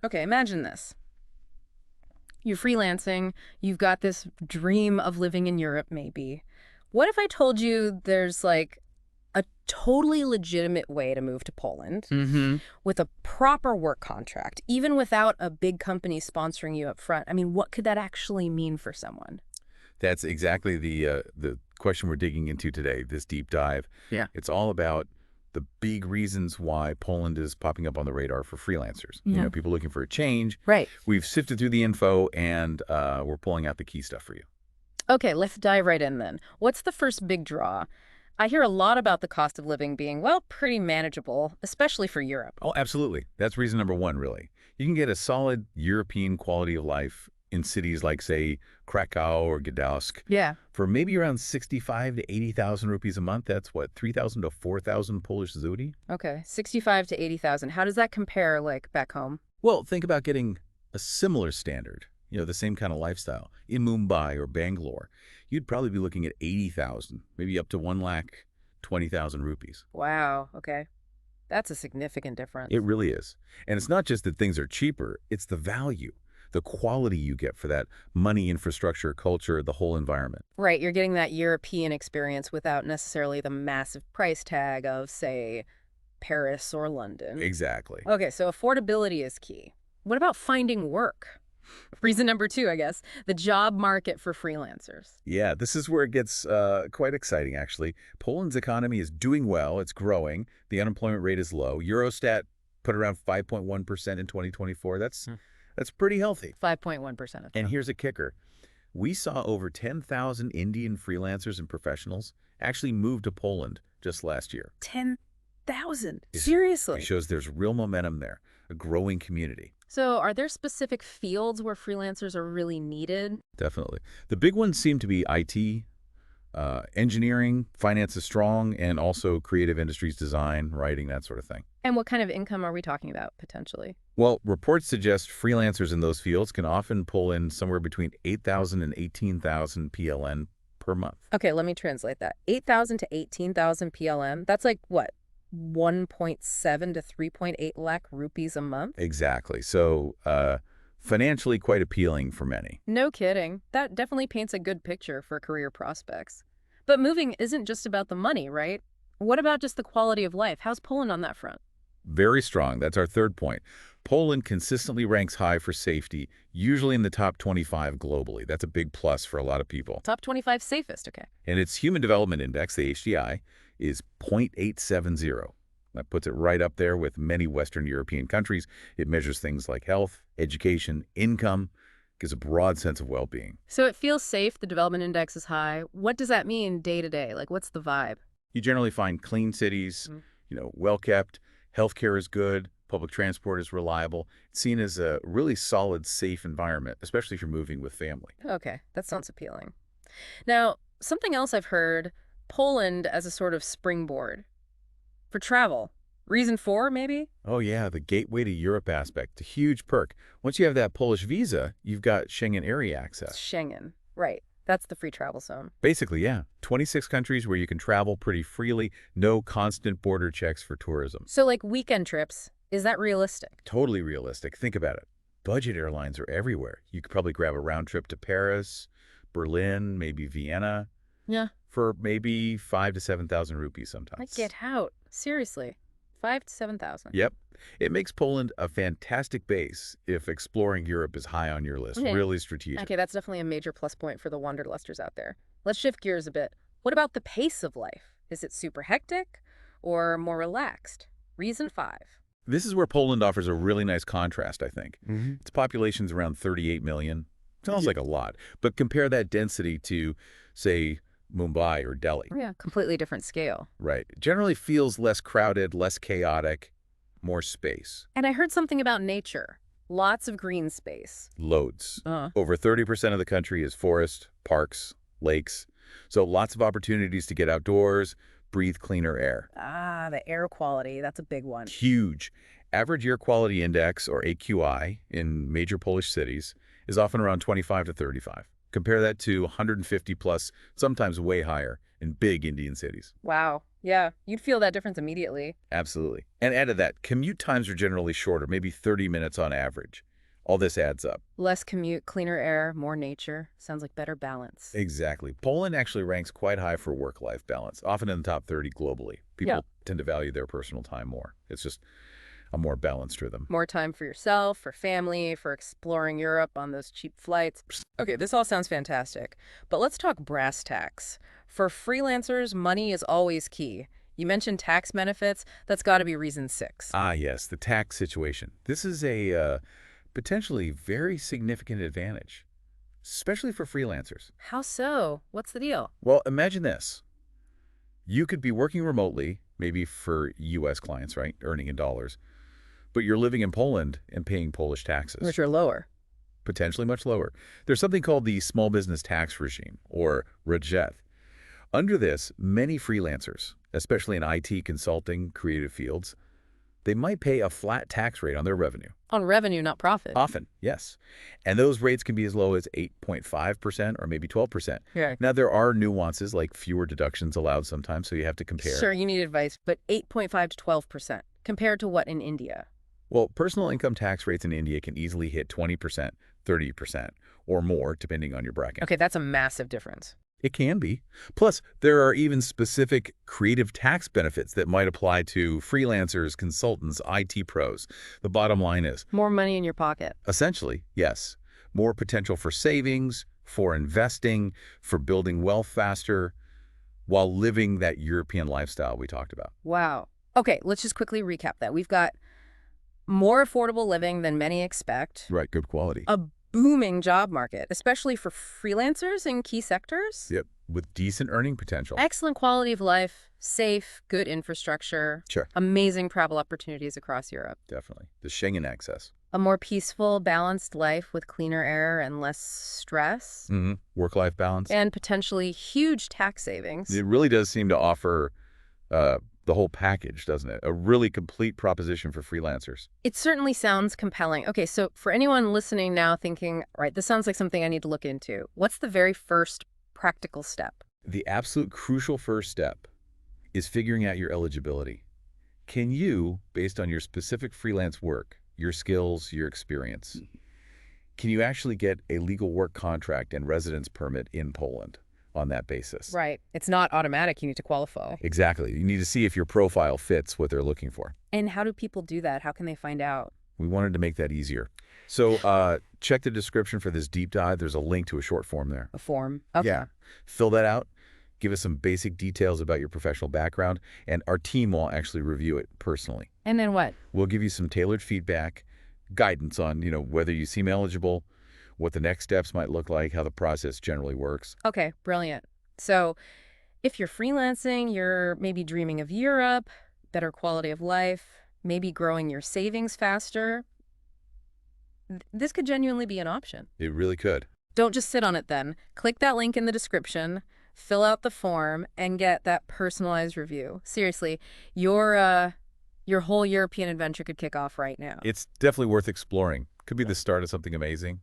Okay, imagine this. You're freelancing, you've got this dream of living in Europe, maybe. What if I told you there's like a totally legitimate way to move to Poland Mm-hmm. with a proper work contract, even without a big company sponsoring you up front? I mean, what could that actually mean for someone? That's exactly the question we're digging into today, this deep dive. Yeah. It's all about the big reasons why Poland is popping up on the radar for freelancers. You Yeah. know, people looking for a change. Right. We've sifted through the info, and we're pulling out the key stuff for you. Okay, let's dive right in then. What's the first big draw? I hear a lot about the cost of living being, well, pretty manageable, especially for Europe. Oh, absolutely. That's reason number one, really. You can get a solid European quality of life in cities like, say, Krakow or Gdańsk Yeah. for maybe around 65 to 80,000 rupees a month. That's what, 3,000 to 4,000 Polish zloty? Okay, 65 to 80,000. How does that compare like back home? Well, think about getting a similar standard, the same kind of lifestyle in Mumbai or Bangalore. You'd probably be looking at 80,000, maybe up to 1,20,000 rupees. Wow, okay. That's a significant difference. It really is. And it's not just that things are cheaper, it's the value, the quality you get for that money, infrastructure, culture, the whole environment. Right, you're getting that European experience without necessarily the massive price tag of, say, Paris or London. Exactly. Okay, so affordability is key. What about finding work? Reason number two, I guess, the job market for freelancers. Yeah, this is where it gets quite exciting, actually. Poland's economy is doing well. It's growing. The unemployment rate is low. Eurostat put around 5.1% in 2024. That's pretty healthy. 5.1% of And them. here's a kicker. We saw over 10,000 Indian freelancers and professionals actually move to Poland just last year. 10,000? It Seriously? shows there's real momentum there, a growing community. So are there specific fields where freelancers are really needed? Definitely. The big ones seem to be IT, engineering, finance is strong, and also creative industries, design, writing, that sort of thing. And what kind of income are we talking about, potentially? Well, reports suggest freelancers in those fields can often pull in somewhere between 8,000 and 18,000 PLN per month. Okay, let me translate that. 8,000 to 18,000 PLN. That's like what? 1.7 to 3.8 lakh rupees a month? Exactly. So financially quite appealing for many. No kidding. That definitely paints a good picture for career prospects. But moving isn't just about the money, right? What about just the quality of life? How's Poland on that front? Very strong. That's our third point. Poland consistently ranks high for safety, usually in the top 25 globally. That's a big plus for a lot of people. Top 25 safest, okay. And its Human Development Index, the HDI, is 0.870. That puts it right up there with many Western European countries. It measures things like health, education, income, gives a broad sense of well-being. So it feels safe, the development index is high. What does that mean day to day? Like, what's the vibe? You generally find clean cities, well-kept, healthcare is good, public transport is reliable. It's seen as a really solid, safe environment, especially if you're moving with family. Okay, that sounds appealing. Now, something else I've heard, Poland as a sort of springboard for travel. Reason four, maybe? Oh yeah, the gateway to Europe aspect, a huge perk. Once you have that Polish visa, you've got Schengen area access. Schengen. Right. That's the free travel zone. Basically, yeah. 26 countries where you can travel pretty freely, no constant border checks for tourism. So, like weekend trips, is that realistic? Totally realistic. Think about it. Budget airlines are everywhere. You could probably grab a round trip to Paris, Berlin, maybe Vienna Yeah. for maybe 5 to 7,000 rupees I sometimes. get out. Seriously. 5 to 7,000. Yep. It makes Poland a fantastic base if exploring Europe is high on your list. Okay. Really strategic. Okay, that's definitely a major plus point for the wanderlusters out there. Let's shift gears a bit. What about the pace of life? Is it super hectic or more relaxed? Reason five. This is where Poland offers a really nice contrast, I think. Mm-hmm. Its population's around 38 million. Sounds Yeah. like a lot. But compare that density to, say, Mumbai or Delhi. Yeah, completely different scale. Right. It generally feels less crowded, less chaotic, more space. And I heard something about nature. Lots of green space. Loads. Uh, Over 30% of the country is forest, parks, lakes. So lots of opportunities to get outdoors, breathe cleaner air. the air quality. That's a big one. Huge. Average air quality index, or AQI, in major Polish cities is often around 25 to 35. Compare that to 150 plus, sometimes way higher, in big Indian cities. Wow. Yeah, you'd feel that difference immediately. Absolutely. And add to that, commute times are generally shorter, maybe 30 minutes on average. All this adds up. Less commute, cleaner air, more nature. Sounds like better balance. Exactly. Poland actually ranks quite high for work-life balance, often in the top 30 globally. Yeah. People tend to value their personal time more. It's just a more balanced rhythm. More time for yourself, for family, for exploring Europe on those cheap flights. Okay, this all sounds fantastic. But let's talk brass tacks. For freelancers, money is always key. You mentioned tax benefits. That's got to be reason six. Ah, yes, the tax situation. This is a potentially very significant advantage, especially for freelancers. How so? What's the deal? Well, imagine this. You could be working remotely, maybe for U.S. clients, right, earning in dollars, but you're living in Poland and paying Polish taxes, Which are lower. potentially much lower. There's something called the small business tax regime, or RJET. Under this, many freelancers, especially in IT consulting, creative fields, they might pay a flat tax rate on their revenue. On revenue, not profit. Often, yes. And those rates can be as low as 8.5% or maybe 12%. Yeah. Now, there are nuances like fewer deductions allowed sometimes, so you have to compare. Sure, you need advice, but 8.5 to 12% compared to what in India? Well, personal income tax rates in India can easily hit 20%, 30%, or more, depending on your bracket. Okay, that's a massive difference. It can be. Plus, there are even specific creative tax benefits that might apply to freelancers, consultants, IT pros. The bottom line is, More money in your pocket. essentially, yes, more potential for savings, for investing, for building wealth faster, while living that European lifestyle we talked about. Wow. Okay, let's just quickly recap that. We've got more affordable living than many expect, Right, good quality. a booming job market, especially for freelancers in key sectors, Yep, with decent earning potential. excellent quality of life, safe, good infrastructure, Sure, amazing travel opportunities across Europe, definitely. The Schengen access. a more peaceful, balanced life with cleaner air and less stress, Work-life balance. and potentially huge tax savings. It really does seem to offer the whole package, doesn't it? A really complete proposition for freelancers. It certainly sounds compelling. Okay, so for anyone listening now thinking, right, this sounds like something I need to look into, what's the very first practical step? The absolute crucial first step is figuring out your eligibility. Can you, based on your specific freelance work, your skills, your experience, can you actually get a legal work contract and residence permit in Poland on that basis? Right. It's not automatic. You need to qualify. Exactly. You need to see if your profile fits what they're looking for. And how do people do that? How can they find out? We wanted to make that easier. So check the description for this deep dive. There's a link to a short form there. A form? Okay. Yeah. Fill that out. Give us some basic details about your professional background, and our team will actually review it personally. And then what? We'll give you some tailored feedback, guidance on, whether you seem eligible, what the next steps might look like, how the process generally works. Okay, brilliant. So if you're freelancing, you're maybe dreaming of Europe, better quality of life, maybe growing your savings faster, this could genuinely be an option. It really could. Don't just sit on it then. Click that link in the description, fill out the form, and get that personalized review. Seriously, your whole European adventure could kick off right now. It's definitely worth exploring. Could be the start of something amazing.